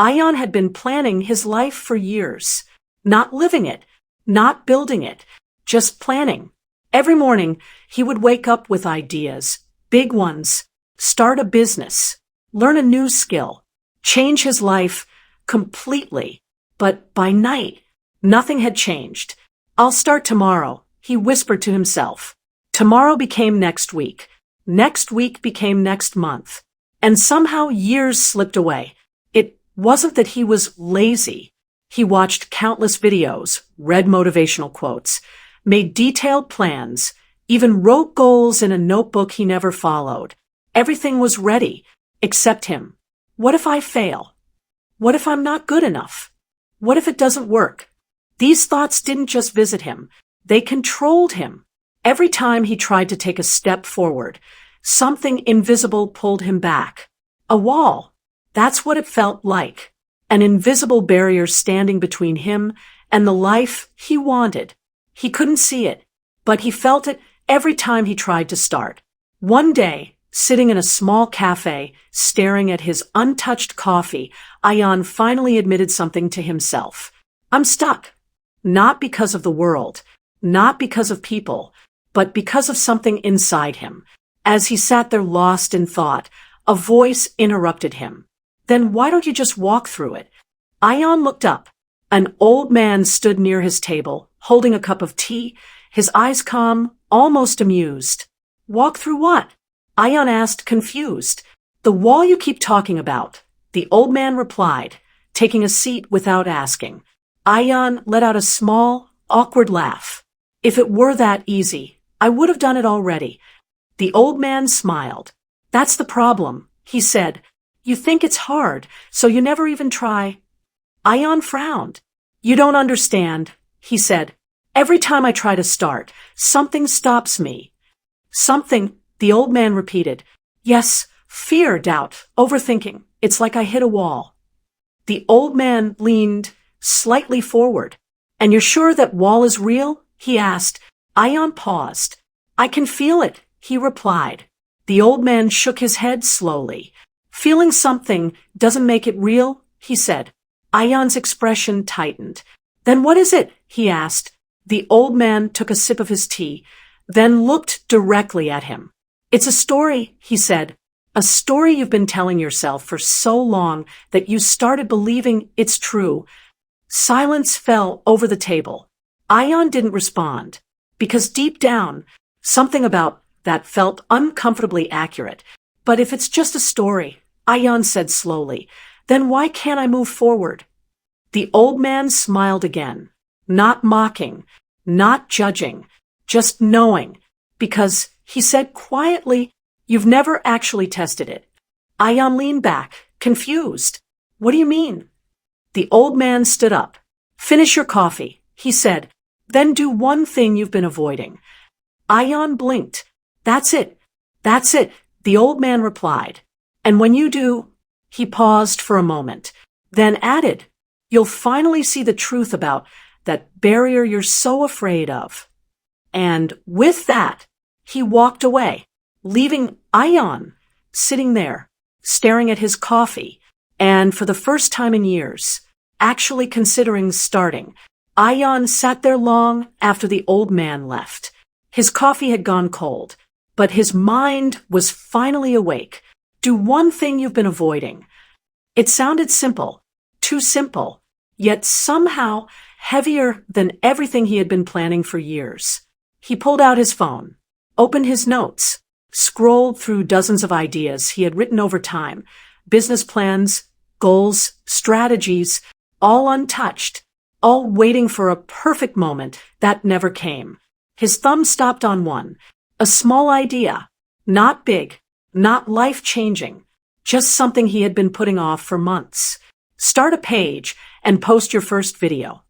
Ion had been planning his life for years. Not living it, not building it, just planning. Every morning, he would wake up with ideas, big ones, start a business, learn a new skill, change his life completely. But by night, nothing had changed. I'll start tomorrow, he whispered to himself. Tomorrow became next week. Next week became next month. And somehow years slipped away. It wasn't that he was lazy. He watched countless videos, read motivational quotes, made detailed plans, even wrote goals in a notebook he never followed. Everything was ready, except him. What if I fail? What if I'm not good enough? What if it doesn't work? These thoughts didn't just visit him. They controlled him. Every time he tried to take a step forward, something invisible pulled him back. A wall. That's what it felt like. An invisible barrier standing between him and the life he wanted. He couldn't see it, but he felt it every time he tried to start. One day, sitting in a small cafe, staring at his untouched coffee, Ion finally admitted something to himself. I'm stuck. Not because of the world, not because of people, but because of something inside him. As he sat there lost in thought, a voice interrupted him. Then why don't you just walk through it? Ion looked up. An old man stood near his table, holding a cup of tea, his eyes calm, almost amused. Walk through what? Ion asked, confused. The wall you keep talking about, the old man replied, taking a seat without asking. Ion let out a small, awkward laugh. If it were that easy, I would have done it already. The old man smiled. That's the problem, he said. You think it's hard, so you never even try. Ion frowned. You don't understand, he said. Every time I try to start, something stops me. Something, the old man repeated. Yes, fear, doubt, overthinking. It's like I hit a wall. The old man leaned slightly forward. And you're sure that wall is real? He asked. Ion paused. I can feel it, he replied. The old man shook his head slowly. Feeling something doesn't make it real, he said. Ion's expression tightened. Then what is it? He asked. The old man took a sip of his tea, then looked directly at him. It's a story, he said. A story you've been telling yourself for so long that you started believing it's true. Silence fell over the table. Ion didn't respond, because deep down, something about that felt uncomfortably accurate. But if it's just a story, Ion said slowly, then why can't I move forward? The old man smiled again, not mocking, not judging, just knowing, because he said quietly, you've never actually tested it. Ion leaned back, confused. What do you mean? The old man stood up. Finish your coffee, he said, then do one thing you've been avoiding. Ion blinked. That's it, the old man replied. And when you do, he paused for a moment, then added, you'll finally see the truth about that barrier you're so afraid of. And with that, he walked away, leaving Ion sitting there, staring at his coffee, and for the first time in years, actually considering starting. Ion sat there long after the old man left. His coffee had gone cold, but his mind was finally awake. Do one thing you've been avoiding. It sounded simple, too simple, yet somehow heavier than everything he had been planning for years. He pulled out his phone, opened his notes, scrolled through dozens of ideas he had written over time, business plans, goals, strategies, all untouched, all waiting for a perfect moment that never came. His thumb stopped on one, a small idea, not big, not life-changing, just something he had been putting off for months. Start a page and post your first video.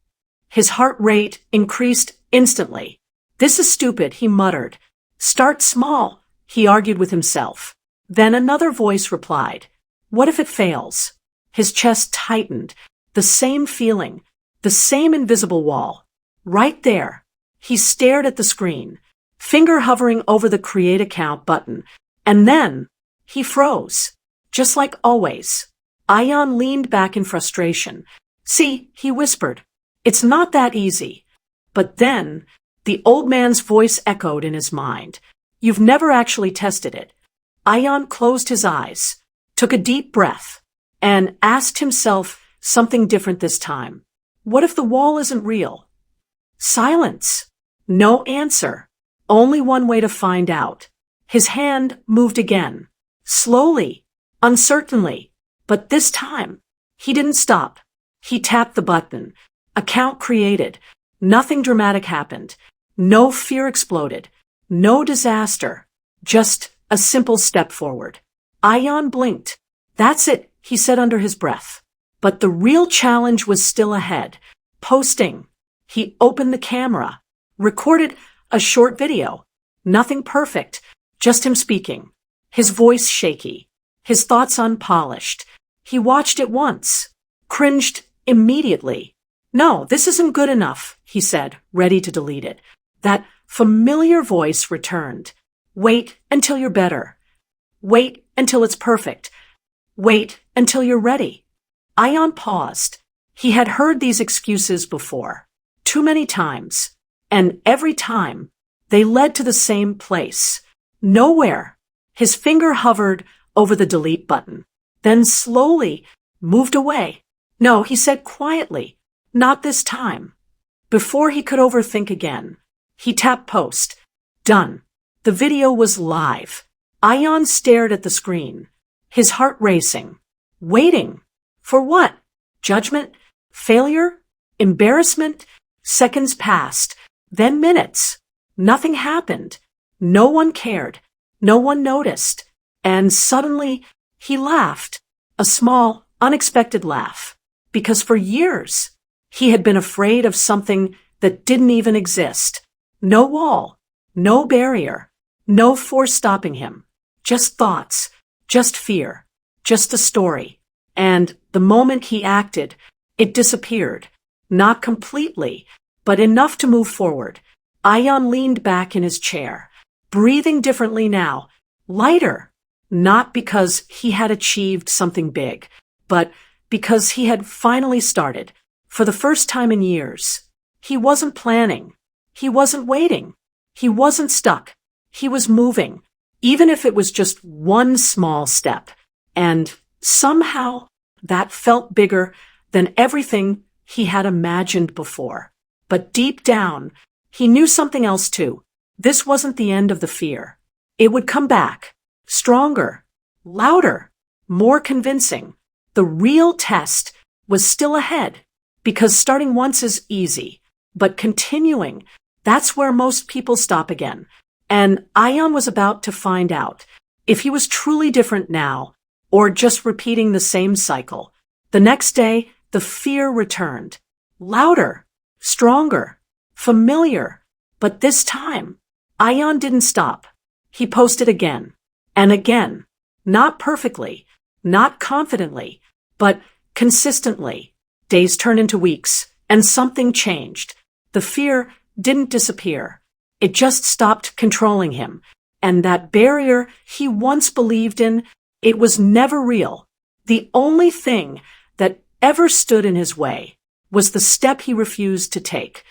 His heart rate increased instantly. This is stupid, he muttered. Start small, he argued with himself. Then another voice replied, what if it fails? His chest tightened, the same feeling, the same invisible wall. Right there. He stared at the screen, finger hovering over the Create Account button, and then he froze, just like always. Ion leaned back in frustration. See, he whispered, it's not that easy. But then, the old man's voice echoed in his mind. You've never actually tested it. Ion closed his eyes, took a deep breath, and asked himself something different this time. What if the wall isn't real? Silence. No answer. Only one way to find out. His hand moved again. Slowly, uncertainly. But this time, he didn't stop. He tapped the button. Account created. Nothing dramatic happened. No fear exploded. No disaster. Just a simple step forward. Ion blinked. That's it, he said under his breath. But the real challenge was still ahead. Posting. He opened the camera. Recorded a short video. Nothing perfect. Just him speaking. His voice shaky. His thoughts unpolished. He watched it once. Cringed immediately. No, this isn't good enough, he said, ready to delete it. That familiar voice returned. Wait until you're better. Wait until it's perfect. Wait until you're ready. Ion paused. He had heard these excuses before. Too many times. And every time, they led to the same place. Nowhere. His finger hovered over the delete button. Then slowly moved away. No, he said quietly. Not this time. Before he could overthink again, he tapped post. Done. The video was live. Ion stared at the screen, his heart racing. Waiting. For what? Judgment? Failure? Embarrassment? Seconds passed. Then minutes. Nothing happened. No one cared. No one noticed. And suddenly, he laughed. A small, unexpected laugh. Because for years, he had been afraid of something that didn't even exist. No wall, no barrier, no force stopping him. Just thoughts, just fear, just a story. And the moment he acted, it disappeared. Not completely, but enough to move forward. Ion leaned back in his chair, breathing differently now, lighter. Not because he had achieved something big, but because he had finally started. For the first time in years, he wasn't planning. He wasn't waiting. He wasn't stuck. He was moving, even if it was just one small step. And somehow that felt bigger than everything he had imagined before. But deep down, he knew something else too. This wasn't the end of the fear. It would come back, stronger, louder, more convincing. The real test was still ahead. Because starting once is easy, but continuing, that's where most people stop again. And Ion was about to find out if he was truly different now, or just repeating the same cycle. The next day, the fear returned. Louder, stronger, familiar. But this time, Ion didn't stop. He posted again, and again. Not perfectly, not confidently, but consistently. Days turned into weeks, and something changed. The fear didn't disappear. It just stopped controlling him. And that barrier he once believed in, it was never real. The only thing that ever stood in his way was the step he refused to take.